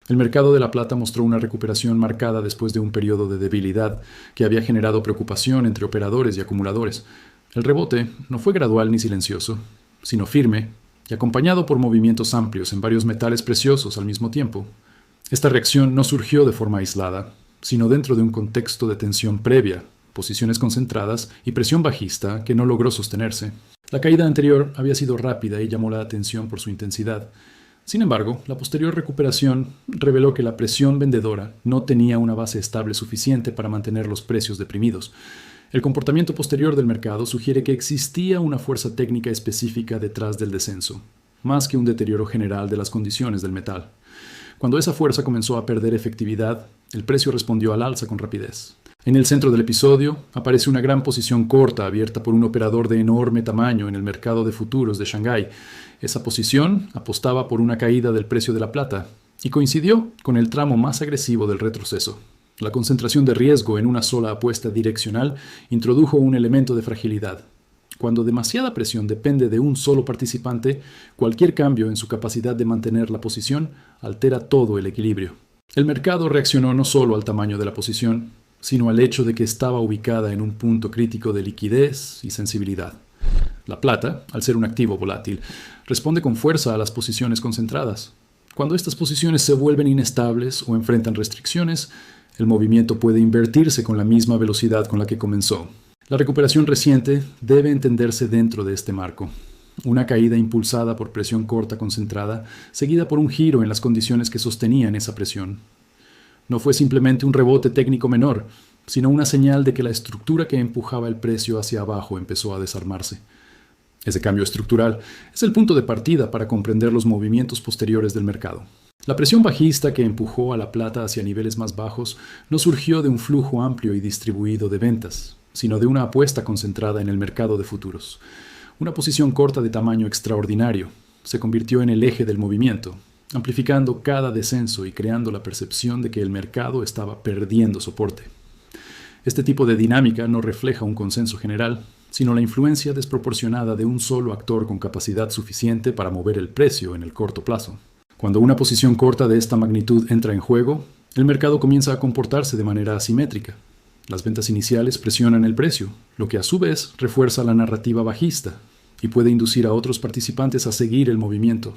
El mercado de la plata mostró una recuperación marcada después de un periodo de debilidad que había generado preocupación entre operadores y acumuladores. El rebote no fue gradual ni silencioso, sino firme y acompañado por movimientos amplios en varios metales preciosos al mismo tiempo. Esta reacción no surgió de forma aislada, sino dentro de un contexto de tensión previa, posiciones concentradas y presión bajista que no logró sostenerse. La caída anterior había sido rápida y llamó la atención por su intensidad. Sin embargo, la posterior recuperación reveló que la presión vendedora no tenía una base estable suficiente para mantener los precios deprimidos. El comportamiento posterior del mercado sugiere que existía una fuerza técnica específica detrás del descenso, más que un deterioro general de las condiciones del metal. Cuando esa fuerza comenzó a perder efectividad, el precio respondió al alza con rapidez. En el centro del episodio aparece una gran posición corta abierta por un operador de enorme tamaño en el mercado de futuros de Shanghái. Esa posición apostaba por una caída del precio de la plata y coincidió con el tramo más agresivo del retroceso. La concentración de riesgo en una sola apuesta direccional introdujo un elemento de fragilidad. Cuando demasiada presión depende de un solo participante, cualquier cambio en su capacidad de mantener la posición altera todo el equilibrio. El mercado reaccionó no solo al tamaño de la posición, sino al hecho de que estaba ubicada en un punto crítico de liquidez y sensibilidad. La plata, al ser un activo volátil, responde con fuerza a las posiciones concentradas. Cuando estas posiciones se vuelven inestables o enfrentan restricciones, el movimiento puede invertirse con la misma velocidad con la que comenzó. La recuperación reciente debe entenderse dentro de este marco. Una caída impulsada por presión corta concentrada, seguida por un giro en las condiciones que sostenían esa presión. No fue simplemente un rebote técnico menor, sino una señal de que la estructura que empujaba el precio hacia abajo empezó a desarmarse. Ese cambio estructural es el punto de partida para comprender los movimientos posteriores del mercado. La presión bajista que empujó a la plata hacia niveles más bajos no surgió de un flujo amplio y distribuido de ventas, sino de una apuesta concentrada en el mercado de futuros. Una posición corta de tamaño extraordinario se convirtió en el eje del movimiento, amplificando cada descenso y creando la percepción de que el mercado estaba perdiendo soporte. Este tipo de dinámica no refleja un consenso general, sino la influencia desproporcionada de un solo actor con capacidad suficiente para mover el precio en el corto plazo. Cuando una posición corta de esta magnitud entra en juego, el mercado comienza a comportarse de manera asimétrica. Las ventas iniciales presionan el precio, lo que a su vez refuerza la narrativa bajista y puede inducir a otros participantes a seguir el movimiento.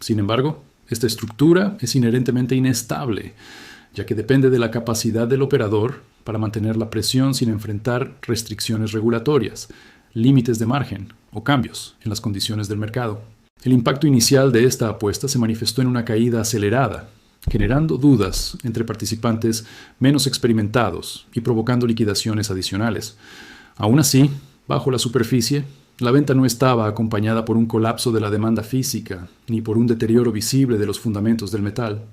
Sin embargo, esta estructura es inherentemente inestable, ya que depende de la capacidad del operador para mantener la presión sin enfrentar restricciones regulatorias, límites de margen o cambios en las condiciones del mercado. El impacto inicial de esta apuesta se manifestó en una caída acelerada, generando dudas entre participantes menos experimentados y provocando liquidaciones adicionales. Aún así, bajo la superficie, la venta no estaba acompañada por un colapso de la demanda física ni por un deterioro visible de los fundamentos del metal.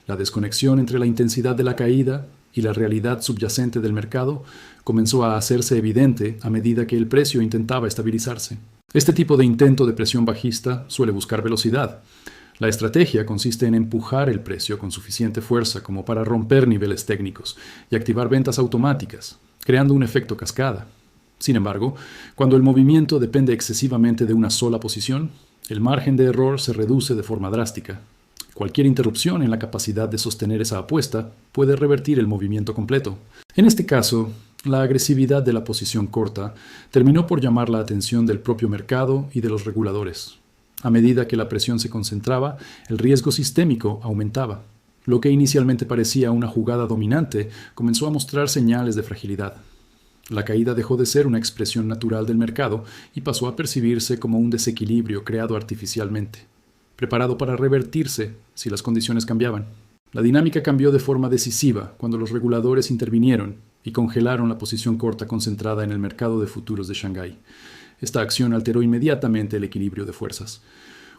La desconexión entre la intensidad de la caída y la realidad subyacente del mercado comenzó a hacerse evidente a medida que el precio intentaba estabilizarse. Este tipo de intento de presión bajista suele buscar velocidad. La estrategia consiste en empujar el precio con suficiente fuerza como para romper niveles técnicos y activar ventas automáticas, creando un efecto cascada. Sin embargo, cuando el movimiento depende excesivamente de una sola posición, el margen de error se reduce de forma drástica. Cualquier interrupción en la capacidad de sostener esa apuesta puede revertir el movimiento completo. En este caso, la agresividad de la posición corta terminó por llamar la atención del propio mercado y de los reguladores. A medida que la presión se concentraba, el riesgo sistémico aumentaba. Lo que inicialmente parecía una jugada dominante comenzó a mostrar señales de fragilidad. La caída dejó de ser una expresión natural del mercado y pasó a percibirse como un desequilibrio creado artificialmente, preparado para revertirse si las condiciones cambiaban. La dinámica cambió de forma decisiva cuando los reguladores intervinieron y congelaron la posición corta concentrada en el mercado de futuros de Shanghái. Esta acción alteró inmediatamente el equilibrio de fuerzas.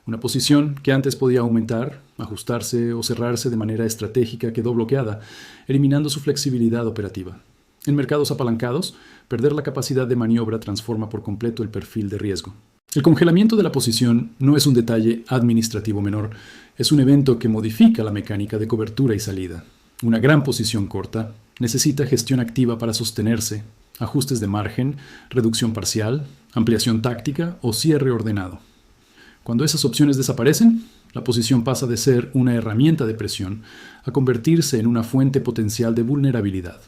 Una posición que antes podía aumentar, ajustarse o cerrarse de manera estratégica quedó bloqueada, eliminando su flexibilidad operativa. En mercados apalancados, perder la capacidad de maniobra transforma por completo el perfil de riesgo. El congelamiento de la posición no es un detalle administrativo menor, es un evento que modifica la mecánica de cobertura y salida. Una gran posición corta necesita gestión activa para sostenerse, ajustes de margen, reducción parcial, ampliación táctica o cierre ordenado. Cuando esas opciones desaparecen, La posición pasa de ser una herramienta de presión a convertirse en una fuente potencial de vulnerabilidad.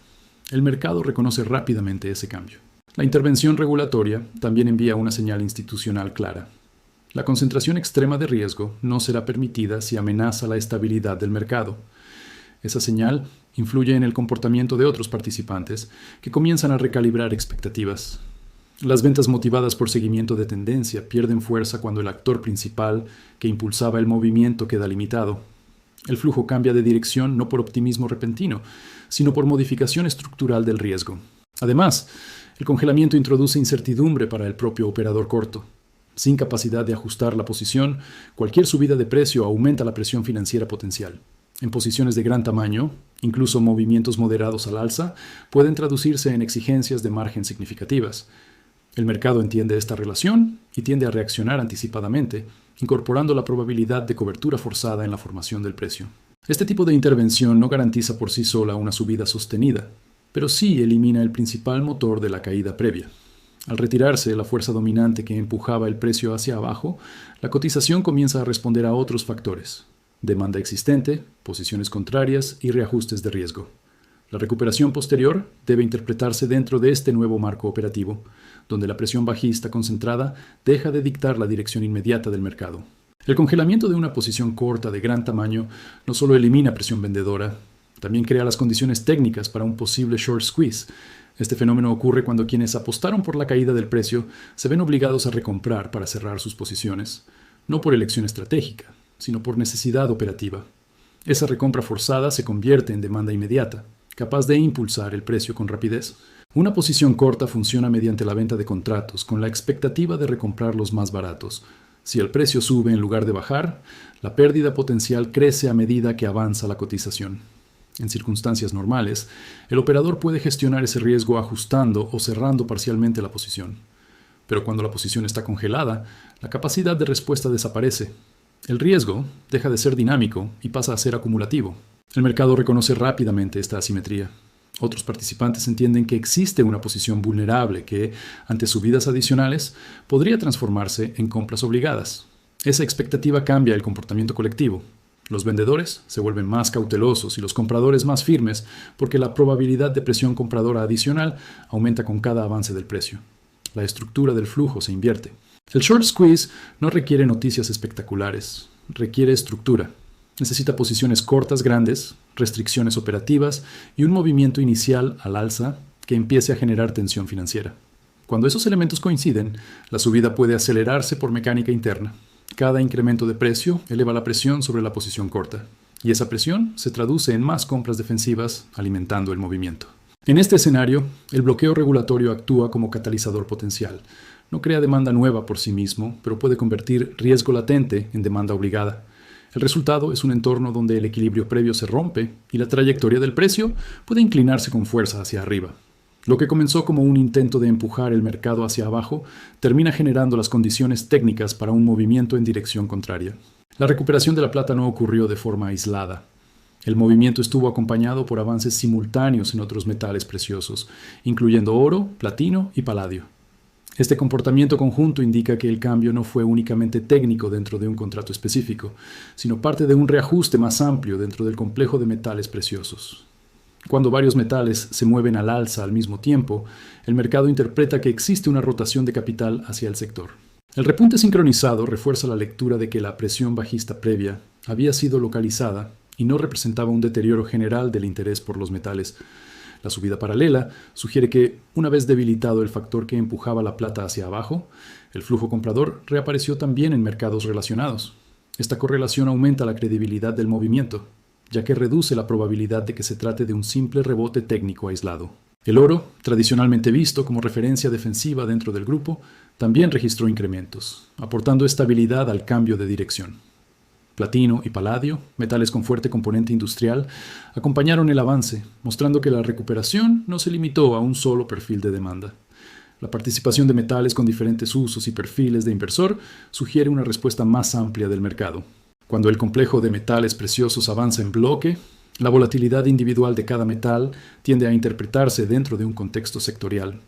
El mercado reconoce rápidamente ese cambio. La intervención regulatoria también envía una señal institucional clara. La concentración extrema de riesgo no será permitida si amenaza la estabilidad del mercado. Esa señal influye en el comportamiento de otros participantes que comienzan a recalibrar expectativas. Las ventas motivadas por seguimiento de tendencia pierden fuerza cuando el actor principal que impulsaba el movimiento queda limitado. El flujo cambia de dirección no por optimismo repentino, sino por modificación estructural del riesgo. Además, el congelamiento introduce incertidumbre para el propio operador corto. Sin capacidad de ajustar la posición, cualquier subida de precio aumenta la presión financiera potencial. En posiciones de gran tamaño, incluso movimientos moderados al alza pueden traducirse en exigencias de margen significativas. El mercado entiende esta relación y tiende a reaccionar anticipadamente, incorporando la probabilidad de cobertura forzada en la formación del precio. Este tipo de intervención no garantiza por sí sola una subida sostenida, pero sí elimina el principal motor de la caída previa. Al retirarse la fuerza dominante que empujaba el precio hacia abajo, la cotización comienza a responder a otros factores: demanda existente, posiciones contrarias y reajustes de riesgo. La recuperación posterior debe interpretarse dentro de este nuevo marco operativo, donde la presión bajista concentrada deja de dictar la dirección inmediata del mercado. El congelamiento de una posición corta de gran tamaño no solo elimina presión vendedora, también crea las condiciones técnicas para un posible short squeeze. Este fenómeno ocurre cuando quienes apostaron por la caída del precio se ven obligados a recomprar para cerrar sus posiciones, no por elección estratégica, sino por necesidad operativa. Esa recompra forzada se convierte en demanda inmediata, capaz de impulsar el precio con rapidez. Una posición corta funciona mediante la venta de contratos, con la expectativa de recomprar los más baratos. Si el precio sube en lugar de bajar, la pérdida potencial crece a medida que avanza la cotización. En circunstancias normales, el operador puede gestionar ese riesgo ajustando o cerrando parcialmente la posición. Pero cuando la posición está congelada, la capacidad de respuesta desaparece. El riesgo deja de ser dinámico y pasa a ser acumulativo. El mercado reconoce rápidamente esta asimetría. Otros participantes entienden que existe una posición vulnerable que, ante subidas adicionales, podría transformarse en compras obligadas. Esa expectativa cambia el comportamiento colectivo. Los vendedores se vuelven más cautelosos y los compradores más firmes porque la probabilidad de presión compradora adicional aumenta con cada avance del precio. La estructura del flujo se invierte. El short squeeze no requiere noticias espectaculares, requiere estructura. Necesita posiciones cortas grandes, restricciones operativas y un movimiento inicial al alza que empiece a generar tensión financiera. Cuando esos elementos coinciden, la subida puede acelerarse por mecánica interna. Cada incremento de precio eleva la presión sobre la posición corta, y esa presión se traduce en más compras defensivas, alimentando el movimiento. En este escenario, el bloqueo regulatorio actúa como catalizador potencial. No crea demanda nueva por sí mismo, pero puede convertir riesgo latente en demanda obligada. El resultado es un entorno donde el equilibrio previo se rompe y la trayectoria del precio puede inclinarse con fuerza hacia arriba. Lo que comenzó como un intento de empujar el mercado hacia abajo termina generando las condiciones técnicas para un movimiento en dirección contraria. La recuperación de la plata no ocurrió de forma aislada. El movimiento estuvo acompañado por avances simultáneos en otros metales preciosos, incluyendo oro, platino y paladio. Este comportamiento conjunto indica que el cambio no fue únicamente técnico dentro de un contrato específico, sino parte de un reajuste más amplio dentro del complejo de metales preciosos. Cuando varios metales se mueven al alza al mismo tiempo, el mercado interpreta que existe una rotación de capital hacia el sector. El repunte sincronizado refuerza la lectura de que la presión bajista previa había sido localizada y no representaba un deterioro general del interés por los metales. La subida paralela sugiere que, una vez debilitado el factor que empujaba la plata hacia abajo, el flujo comprador reapareció también en mercados relacionados. Esta correlación aumenta la credibilidad del movimiento, ya que reduce la probabilidad de que se trate de un simple rebote técnico aislado. El oro, tradicionalmente visto como referencia defensiva dentro del grupo, también registró incrementos, aportando estabilidad al cambio de dirección. Platino y paladio, metales con fuerte componente industrial, acompañaron el avance, mostrando que la recuperación no se limitó a un solo perfil de demanda. La participación de metales con diferentes usos y perfiles de inversor sugiere una respuesta más amplia del mercado. Cuando el complejo de metales preciosos avanza en bloque, la volatilidad individual de cada metal tiende a interpretarse dentro de un contexto sectorial.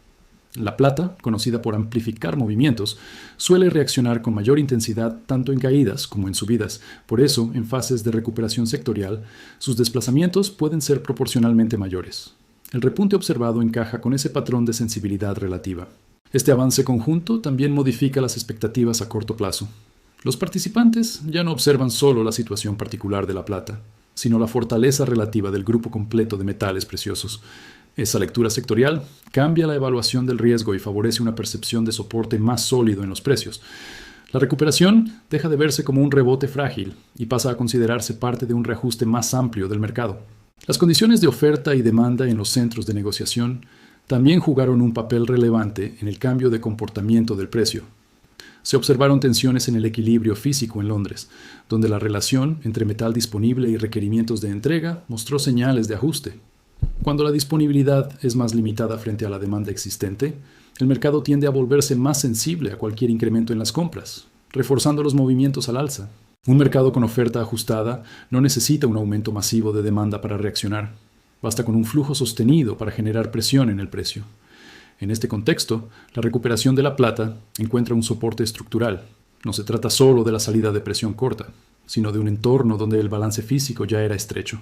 La plata, conocida por amplificar movimientos, suele reaccionar con mayor intensidad tanto en caídas como en subidas. Por eso, en fases de recuperación sectorial, sus desplazamientos pueden ser proporcionalmente mayores. El repunte observado encaja con ese patrón de sensibilidad relativa. Este avance conjunto también modifica las expectativas a corto plazo. Los participantes ya no observan solo la situación particular de la plata, sino la fortaleza relativa del grupo completo de metales preciosos. Esa lectura sectorial cambia la evaluación del riesgo y favorece una percepción de soporte más sólido en los precios. La recuperación deja de verse como un rebote frágil y pasa a considerarse parte de un reajuste más amplio del mercado. Las condiciones de oferta y demanda en los centros de negociación también jugaron un papel relevante en el cambio de comportamiento del precio. Se observaron tensiones en el equilibrio físico en Londres, donde la relación entre metal disponible y requerimientos de entrega mostró señales de ajuste. Cuando la disponibilidad es más limitada frente a la demanda existente, el mercado tiende a volverse más sensible a cualquier incremento en las compras, reforzando los movimientos al alza. Un mercado con oferta ajustada no necesita un aumento masivo de demanda para reaccionar. Basta con un flujo sostenido para generar presión en el precio. En este contexto, la recuperación de la plata encuentra un soporte estructural. No se trata solo de la salida de presión corta, sino de un entorno donde el balance físico ya era estrecho.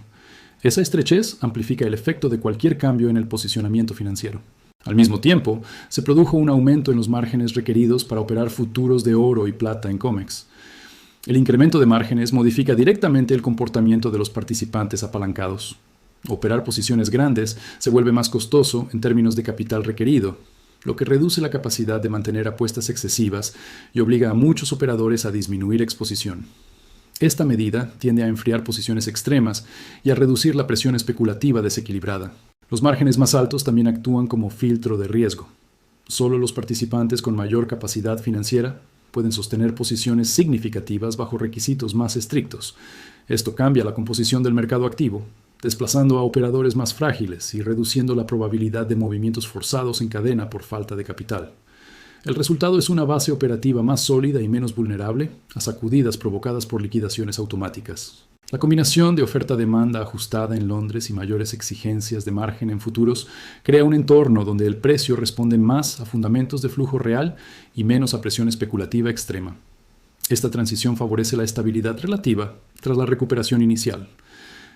Esa estrechez amplifica el efecto de cualquier cambio en el posicionamiento financiero. Al mismo tiempo, se produjo un aumento en los márgenes requeridos para operar futuros de oro y plata en COMEX. El incremento de márgenes modifica directamente el comportamiento de los participantes apalancados. Operar posiciones grandes se vuelve más costoso en términos de capital requerido, lo que reduce la capacidad de mantener apuestas excesivas y obliga a muchos operadores a disminuir exposición. Esta medida tiende a enfriar posiciones extremas y a reducir la presión especulativa desequilibrada. Los márgenes más altos también actúan como filtro de riesgo. Solo los participantes con mayor capacidad financiera pueden sostener posiciones significativas bajo requisitos más estrictos. Esto cambia la composición del mercado activo, desplazando a operadores más frágiles y reduciendo la probabilidad de movimientos forzados en cadena por falta de capital. El resultado es una base operativa más sólida y menos vulnerable a sacudidas provocadas por liquidaciones automáticas. La combinación de oferta-demanda ajustada en Londres y mayores exigencias de margen en futuros crea un entorno donde el precio responde más a fundamentos de flujo real y menos a presión especulativa extrema. Esta transición favorece la estabilidad relativa tras la recuperación inicial.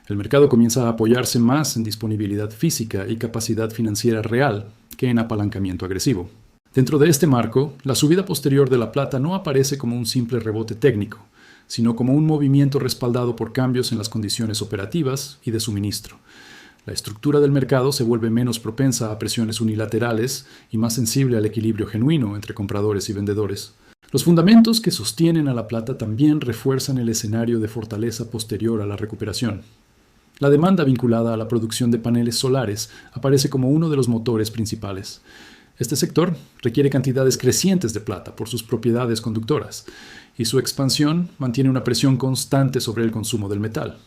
El mercado comienza a apoyarse más en disponibilidad física y capacidad financiera real que en apalancamiento agresivo. Dentro de este marco, la subida posterior de la plata no aparece como un simple rebote técnico, sino como un movimiento respaldado por cambios en las condiciones operativas y de suministro. La estructura del mercado se vuelve menos propensa a presiones unilaterales y más sensible al equilibrio genuino entre compradores y vendedores. Los fundamentos que sostienen a la plata también refuerzan el escenario de fortaleza posterior a la recuperación. La demanda vinculada a la producción de paneles solares aparece como uno de los motores principales. Este sector requiere cantidades crecientes de plata por sus propiedades conductoras, y su expansión mantiene una presión constante sobre el consumo del metal.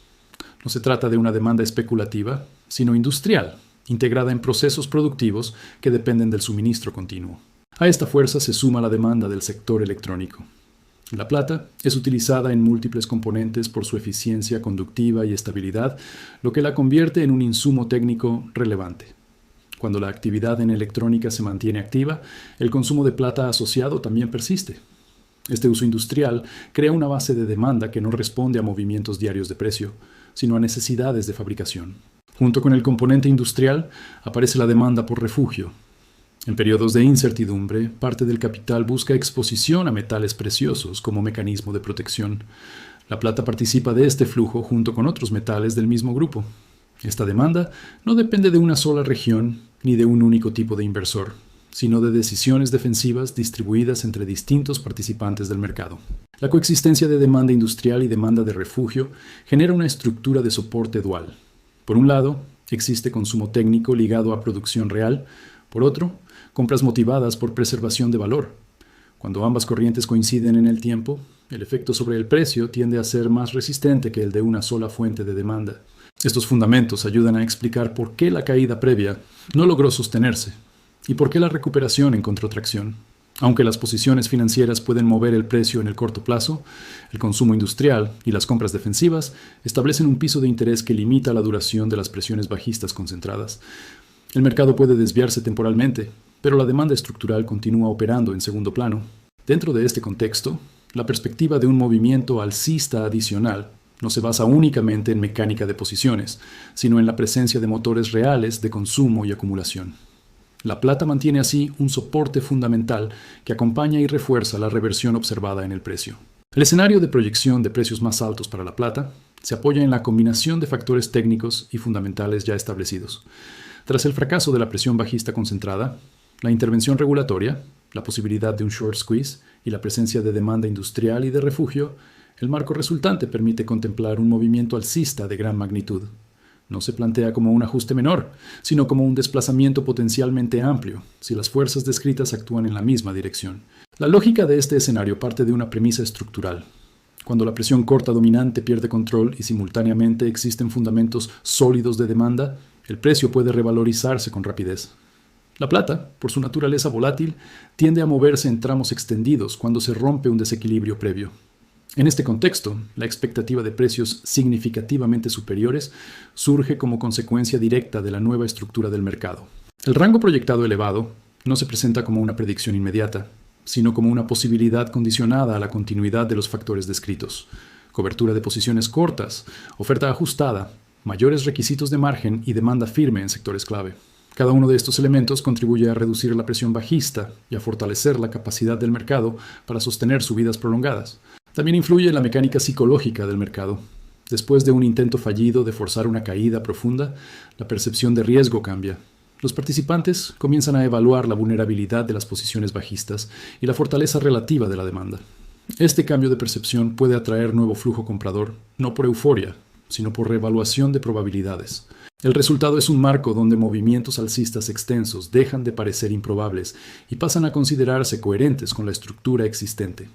No se trata de una demanda especulativa, sino industrial, integrada en procesos productivos que dependen del suministro continuo. A esta fuerza se suma la demanda del sector electrónico. La plata es utilizada en múltiples componentes por su eficiencia conductiva y estabilidad, lo que la convierte en un insumo técnico relevante. Cuando la actividad en electrónica se mantiene activa, el consumo de plata asociado también persiste. Este uso industrial crea una base de demanda que no responde a movimientos diarios de precio, sino a necesidades de fabricación. Junto con el componente industrial aparece la demanda por refugio. En periodos de incertidumbre, parte del capital busca exposición a metales preciosos como mecanismo de protección. La plata participa de este flujo junto con otros metales del mismo grupo. Esta demanda no depende de una sola región ni de un único tipo de inversor, sino de decisiones defensivas distribuidas entre distintos participantes del mercado. La coexistencia de demanda industrial y demanda de refugio genera una estructura de soporte dual. Por un lado, existe consumo técnico ligado a producción real. Por otro, compras motivadas por preservación de valor. Cuando ambas corrientes coinciden en el tiempo, el efecto sobre el precio tiende a ser más resistente que el de una sola fuente de demanda. Estos fundamentos ayudan a explicar por qué la caída previa no logró sostenerse y por qué la recuperación encontró tracción. Aunque las posiciones financieras pueden mover el precio en el corto plazo, el consumo industrial y las compras defensivas establecen un piso de interés que limita la duración de las presiones bajistas concentradas. El mercado puede desviarse temporalmente, pero la demanda estructural continúa operando en segundo plano. Dentro de este contexto, la perspectiva de un movimiento alcista adicional no se basa únicamente en mecánica de posiciones, sino en la presencia de motores reales de consumo y acumulación. La plata mantiene así un soporte fundamental que acompaña y refuerza la reversión observada en el precio. El escenario de proyección de precios más altos para la plata se apoya en la combinación de factores técnicos y fundamentales ya establecidos. Tras el fracaso de la presión bajista concentrada, la intervención regulatoria, la posibilidad de un short squeeze y la presencia de demanda industrial y de refugio, el marco resultante permite contemplar un movimiento alcista de gran magnitud. No se plantea como un ajuste menor, sino como un desplazamiento potencialmente amplio, si las fuerzas descritas actúan en la misma dirección. La lógica de este escenario parte de una premisa estructural. Cuando la presión corta dominante pierde control y simultáneamente existen fundamentos sólidos de demanda, el precio puede revalorizarse con rapidez. La plata, por su naturaleza volátil, tiende a moverse en tramos extendidos cuando se rompe un desequilibrio previo. En este contexto, la expectativa de precios significativamente superiores surge como consecuencia directa de la nueva estructura del mercado. El rango proyectado elevado no se presenta como una predicción inmediata, sino como una posibilidad condicionada a la continuidad de los factores descritos: cobertura de posiciones cortas, oferta ajustada, mayores requisitos de margen y demanda firme en sectores clave. Cada uno de estos elementos contribuye a reducir la presión bajista y a fortalecer la capacidad del mercado para sostener subidas prolongadas. También influye en la mecánica psicológica del mercado. Después de un intento fallido de forzar una caída profunda, la percepción de riesgo cambia. Los participantes comienzan a evaluar la vulnerabilidad de las posiciones bajistas y la fortaleza relativa de la demanda. Este cambio de percepción puede atraer nuevo flujo comprador, no por euforia, sino por reevaluación de probabilidades. El resultado es un marco donde movimientos alcistas extensos dejan de parecer improbables y pasan a considerarse coherentes con la estructura existente.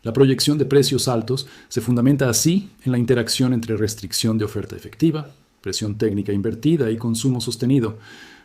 La proyección de precios altos se fundamenta así en la interacción entre restricción de oferta efectiva, presión técnica invertida y consumo sostenido.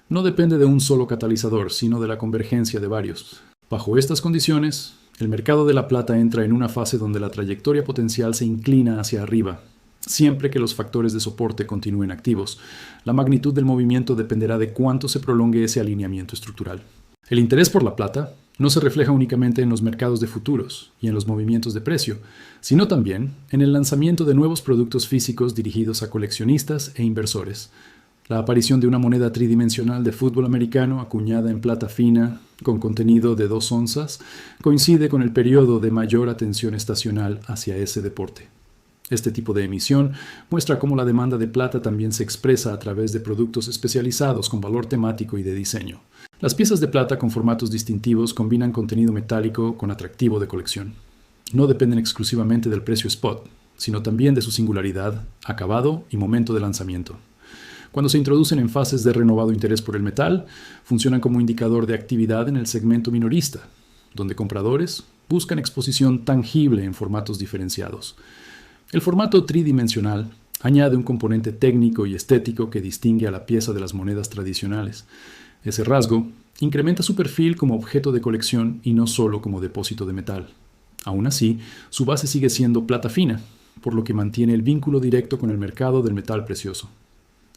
No depende de un solo catalizador, sino de la convergencia de varios. Bajo estas condiciones, el mercado de la plata entra en una fase donde la trayectoria potencial se inclina hacia arriba. Siempre que los factores de soporte continúen activos, la magnitud del movimiento dependerá de cuánto se prolongue ese alineamiento estructural. El interés por la plata no se refleja únicamente en los mercados de futuros y en los movimientos de precio, sino también en el lanzamiento de nuevos productos físicos dirigidos a coleccionistas e inversores. La aparición de una moneda tridimensional de fútbol americano acuñada en plata fina con contenido de 2 onzas coincide con el periodo de mayor atención estacional hacia ese deporte. Este tipo de emisión muestra cómo la demanda de plata también se expresa a través de productos especializados con valor temático y de diseño. Las piezas de plata con formatos distintivos combinan contenido metálico con atractivo de colección. No dependen exclusivamente del precio spot, sino también de su singularidad, acabado y momento de lanzamiento. Cuando se introducen en fases de renovado interés por el metal, funcionan como indicador de actividad en el segmento minorista, donde compradores buscan exposición tangible en formatos diferenciados. El formato tridimensional añade un componente técnico y estético que distingue a la pieza de las monedas tradicionales. Ese rasgo incrementa su perfil como objeto de colección y no solo como depósito de metal. Aún así, su base sigue siendo plata fina, por lo que mantiene el vínculo directo con el mercado del metal precioso.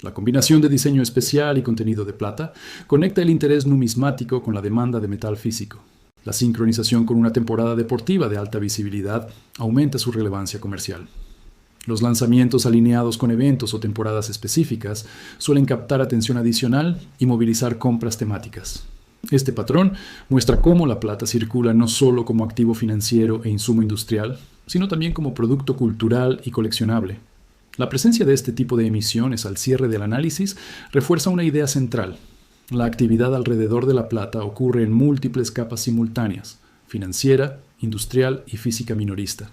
La combinación de diseño especial y contenido de plata conecta el interés numismático con la demanda de metal físico. La sincronización con una temporada deportiva de alta visibilidad aumenta su relevancia comercial. Los lanzamientos alineados con eventos o temporadas específicas suelen captar atención adicional y movilizar compras temáticas. Este patrón muestra cómo la plata circula no solo como activo financiero e insumo industrial, sino también como producto cultural y coleccionable. La presencia de este tipo de emisiones al cierre del análisis refuerza una idea central. La actividad alrededor de la plata ocurre en múltiples capas simultáneas: financiera, industrial y física minorista.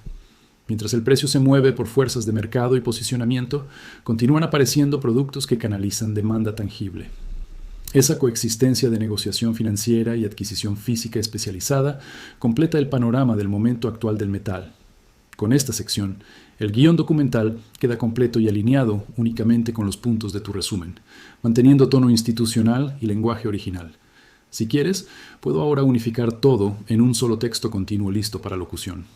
Mientras el precio se mueve por fuerzas de mercado y posicionamiento, continúan apareciendo productos que canalizan demanda tangible. Esa coexistencia de negociación financiera y adquisición física especializada completa el panorama del momento actual del metal. Con esta sección, el guión documental queda completo y alineado únicamente con los puntos de tu resumen, manteniendo tono institucional y lenguaje original. Si quieres, puedo ahora unificar todo en un solo texto continuo listo para locución.